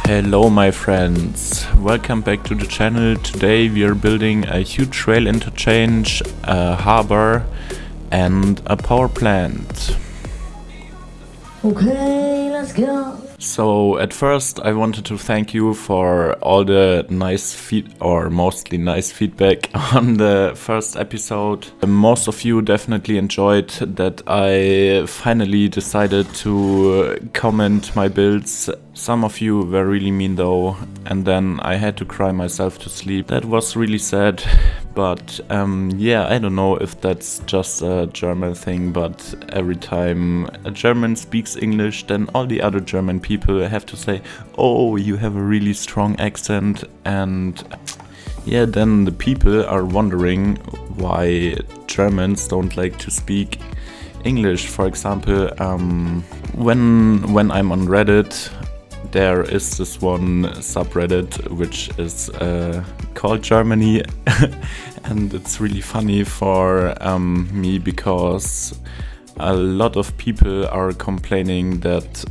Hello my friends, welcome back to the channel. Today we are building a huge rail interchange, a harbor and a power plant. Okay, let's go. So at first I wanted to thank you for all the mostly nice feedback on the first episode. Most of you definitely enjoyed that I finally decided to comment my builds. Some of you were really mean though, and then I had to cry myself to sleep. That was really sad, but yeah, I don't know if that's just a German thing, but every time a German speaks English, then all the other German people have to say, oh, you have a really strong accent, and yeah, then the people are wondering why Germans don't like to speak English. For example, when I'm on Reddit, there is this one subreddit which is called Germany and it's really funny for me because a lot of people are complaining that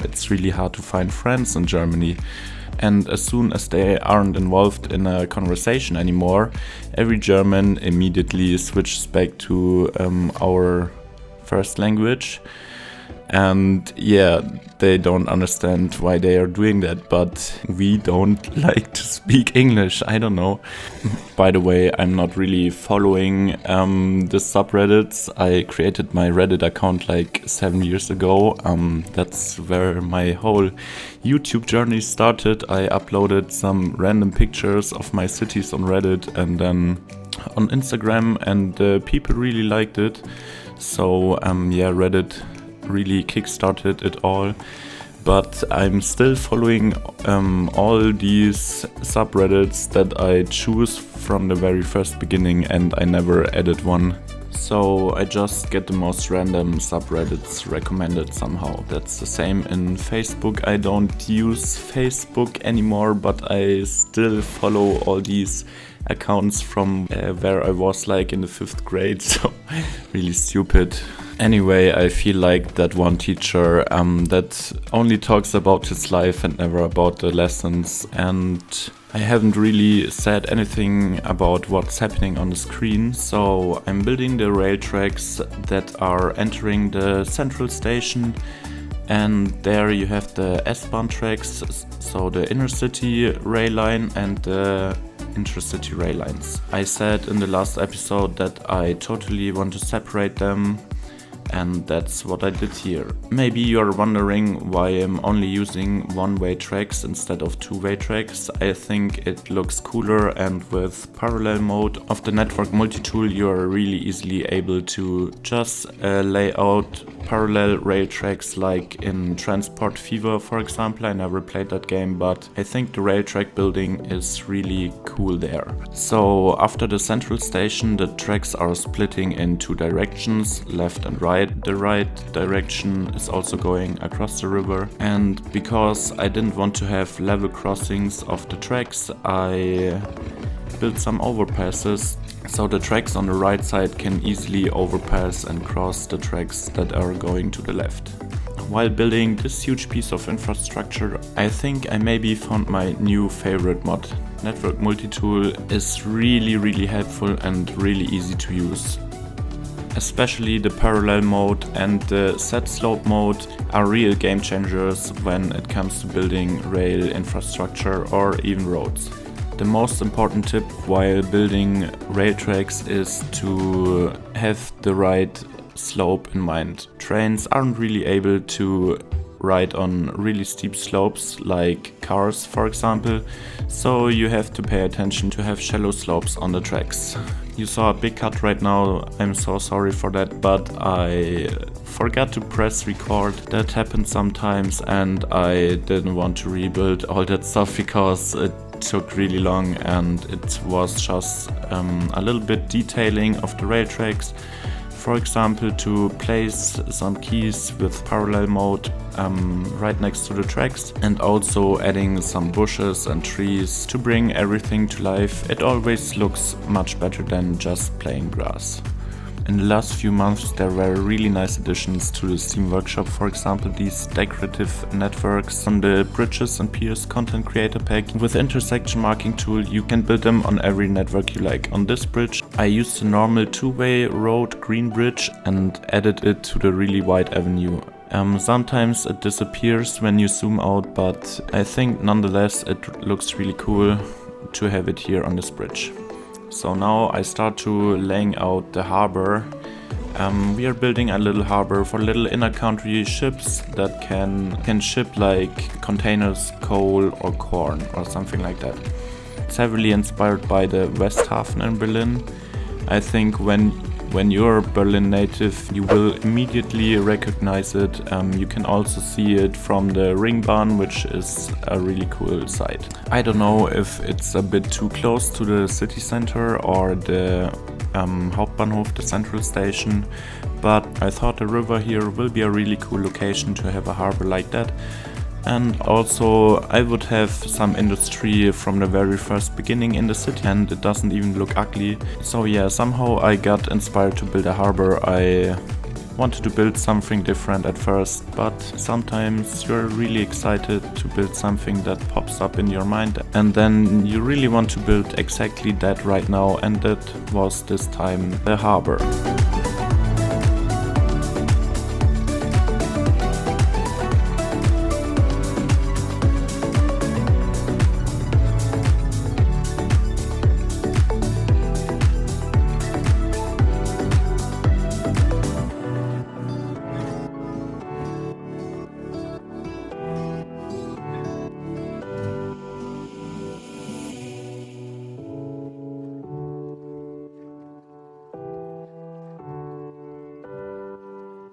it's really hard to find friends in Germany, and as soon as they aren't involved in a conversation anymore, every German immediately switches back to our first language. And yeah, they don't understand why they are doing that, but we don't like to speak English, I don't know. By the way, I'm not really following the subreddits. I created my Reddit account like 7 years ago. That's where my whole YouTube journey started. I uploaded some random pictures of my cities on Reddit and then on Instagram, and people really liked it. So yeah, Reddit really kickstarted it all, but I'm still following all these subreddits that I choose from the very first beginning, and I never added one. So I just get the most random subreddits recommended somehow. That's the same in Facebook. I don't use Facebook anymore, but I still follow all these accounts from where I was like in the 5th grade, so really stupid. Anyway, I feel like that one teacher that only talks about his life and never about the lessons, and I haven't really said anything about what's happening on the screen. So I'm building the rail tracks that are entering the central station, and there you have the S-Bahn tracks, so the inner city rail line and the intercity rail lines. I said in the last episode that I totally want to separate them, and that's what I did here. Maybe you're wondering why I'm only using one-way tracks instead of two-way tracks. I think it looks cooler, and with parallel mode of the network multi-tool you're really easily able to just lay out parallel rail tracks like in Transport Fever, for example. I never played that game, but I think the rail track building is really cool there. So after the central station, the tracks are splitting in two directions, left and right. The right direction is also going across the river, and because I didn't want to have level crossings of the tracks, I built some overpasses so the tracks on the right side can easily overpass and cross the tracks that are going to the left. While building this huge piece of infrastructure, I think I maybe found my new favorite mod. Network multi-tool is really helpful and really easy to use. Especially the parallel mode and the set slope mode are real game changers when it comes to building rail infrastructure or even roads. The most important tip while building rail tracks is to have the right slope in mind. Trains aren't really able to ride on really steep slopes like cars, for example, so you have to pay attention to have shallow slopes on the tracks. You saw a big cut right now, I'm so sorry for that, but I forgot to press record. That happens sometimes, and I didn't want to rebuild all that stuff because it took really long, and it was just a little bit detailing of the rail tracks. For example, to place some keys with parallel mode right next to the tracks, and also adding some bushes and trees to bring everything to life. It always looks much better than just plain grass. In the last few months there were really nice additions to the Steam Workshop, for example these decorative networks on the bridges and piers content creator pack. With intersection marking tool you can build them on every network you like. On this bridge I used a normal two-way road green bridge and added it to the really wide avenue. Sometimes it disappears when you zoom out, but I think nonetheless it looks really cool to have it here on this bridge. So now I start to laying out the harbor. We are building a little harbor for little inner country ships that can ship like containers, coal or corn or something like that. It's heavily inspired by the Westhafen in Berlin. I think when you're a Berlin native you will immediately recognize it. You can also see it from the Ringbahn, which is a really cool site. I don't know if it's a bit too close to the city center or the Hauptbahnhof, the central station, but I thought the river here will be a really cool location to have a harbor like that. And also I would have some industry from the very first beginning in the city, and it doesn't even look ugly. So yeah, somehow I got inspired to build a harbor. I wanted to build something different at first, but sometimes you're really excited to build something that pops up in your mind and then you really want to build exactly that right now, and that was this time the harbor.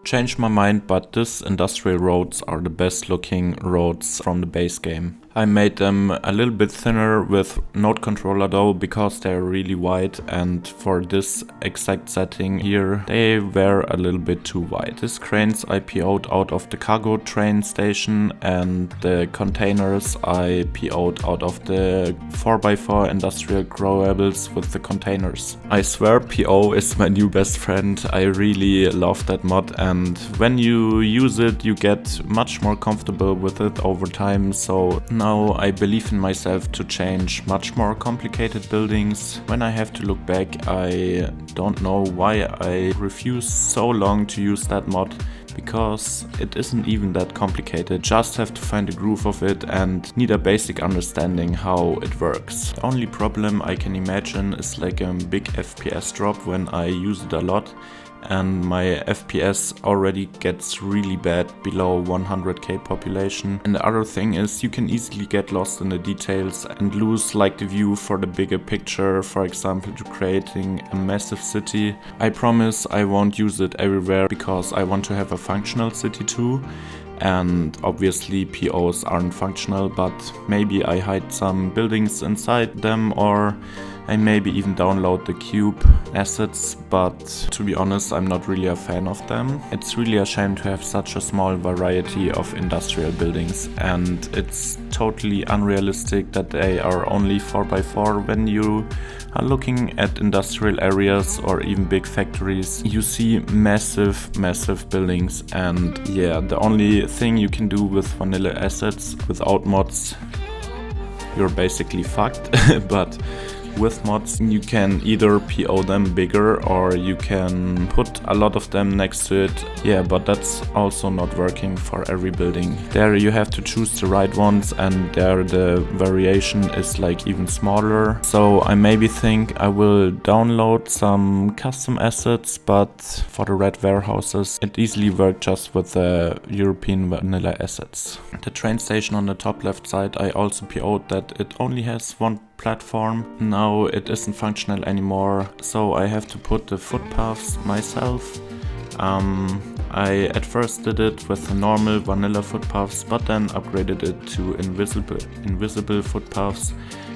Changed my mind, but these industrial roads are the best looking roads from the base game. I made them a little bit thinner with node controller though, because they're really wide, and for this exact setting here they were a little bit too wide. These cranes I PO'd out of the cargo train station, and the containers I PO'd out of the 4x4 industrial growables with the containers. I swear PO is my new best friend. I really love that mod, and when you use it you get much more comfortable with it over time. So now I believe in myself to change much more complicated buildings. When I have to look back, I don't know why I refused so long to use that mod, because it isn't even that complicated. Just have to find the groove of it and need a basic understanding how it works. The only problem I can imagine is like a big FPS drop when I use it a lot, and my FPS already gets really bad below 100k population. And the other thing is you can easily get lost in the details and lose like the view for the bigger picture, for example to creating a massive city. I promise I won't use it everywhere, because I want to have a functional city too. And obviously POs aren't functional, but maybe I hide some buildings inside them, or I maybe even download the cube assets, but to be honest I'm not really a fan of them. It's really a shame to have such a small variety of industrial buildings, and it's totally unrealistic that they are only 4x4. When you are looking at industrial areas or even big factories, you see massive buildings, and yeah, the only thing you can do with vanilla assets without mods, you're basically fucked. But with mods you can either PO them bigger or you can put a lot of them next to it. Yeah, but that's also not working for every building. There you have to choose the right ones, and there the variation is like even smaller. So I maybe think I will download some custom assets, but for the red warehouses it easily worked just with the European vanilla assets. The train station on the top left side, I also PO'd that it only has one platform. Now it isn't functional anymore, so I have to put the footpaths myself. I at first did it with the normal vanilla footpaths, but then upgraded it to invisible footpaths.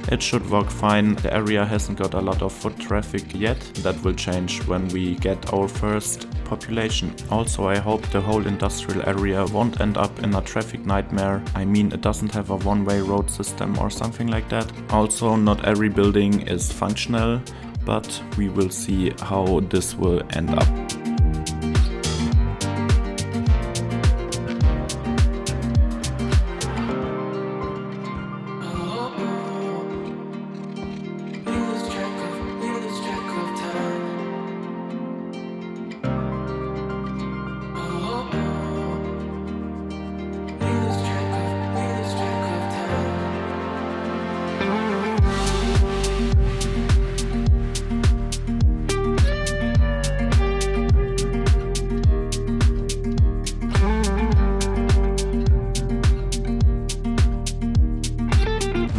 It should work fine. The area hasn't got a lot of foot traffic yet. That will change when we get our first population. Also, I hope the whole industrial area won't end up in a traffic nightmare. I mean, it doesn't have a one-way road system or something like that. Also, not every building is functional. but we will see how this will end up.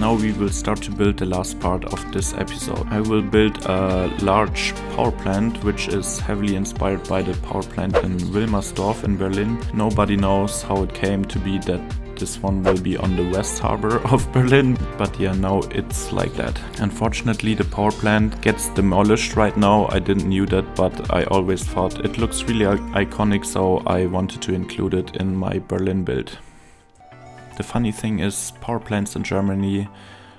Now we will start to build the last part of this episode. I will build a large power plant which is heavily inspired by the power plant in Wilmersdorf in Berlin. Nobody knows how it came to be that this one will be on the west harbor of Berlin, but yeah, now it's like that. Unfortunately, the power plant gets demolished right now. I didn't knew that, but I always thought it looks really iconic, so I wanted to include it in my Berlin build. The funny thing is, power plants in Germany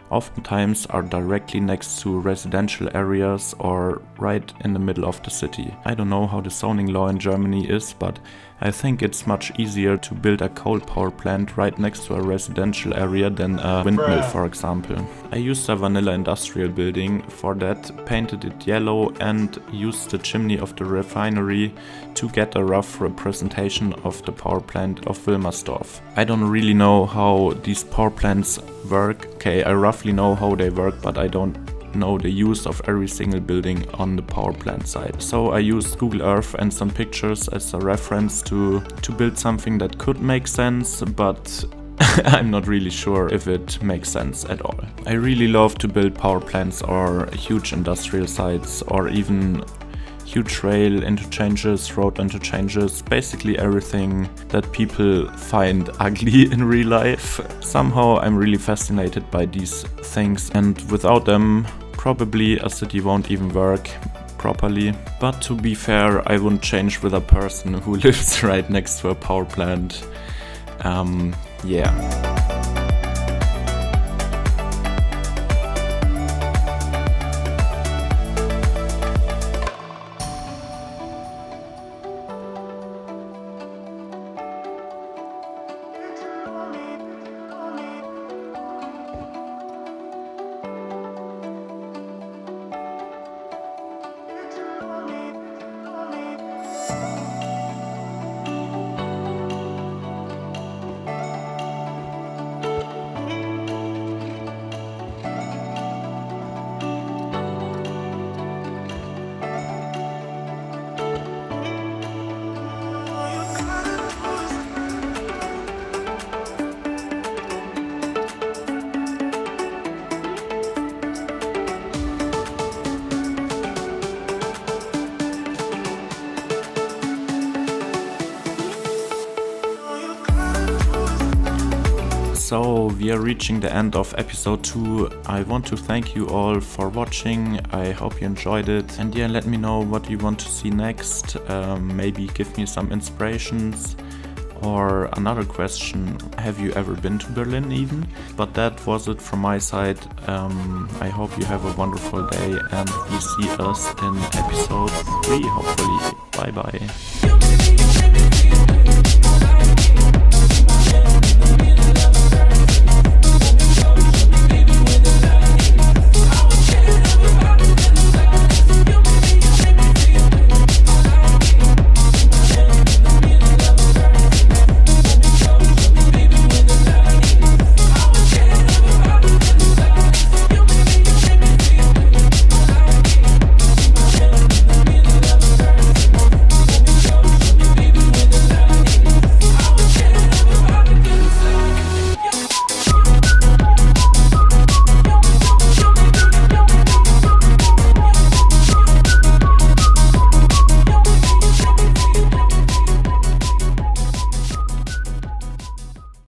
oftentimes are directly next to residential areas or right in the middle of the city. I don't know how the zoning law in Germany is, but I think it's much easier to build a coal power plant right next to a residential area than a windmill, for example. I used a vanilla industrial building for that, painted it yellow and used the chimney of the refinery to get a rough representation of the power plant of Wilmersdorf. I don't really know how these power plants work. Okay, I roughly know how they work, but I don't know the use of every single building on the power plant side. So I used Google Earth and some pictures as a reference to build something that could make sense, but I'm not really sure if it makes sense at all. I really love to build power plants or huge industrial sites or even huge rail interchanges, road interchanges, basically everything that people find ugly in real life. Somehow I'm really fascinated by these things, and without them probably a city won't even work properly. But to be fair, I wouldn't change with a person who lives right next to a power plant. Yeah. So we are reaching the end of episode 2. I want to thank you all for watching. I hope you enjoyed it. And yeah, let me know what you want to see next. Maybe give me some inspirations. Or another question, have you ever been to Berlin even? But that was it from my side. I hope you have a wonderful day and we see us in episode 3 hopefully. Bye bye.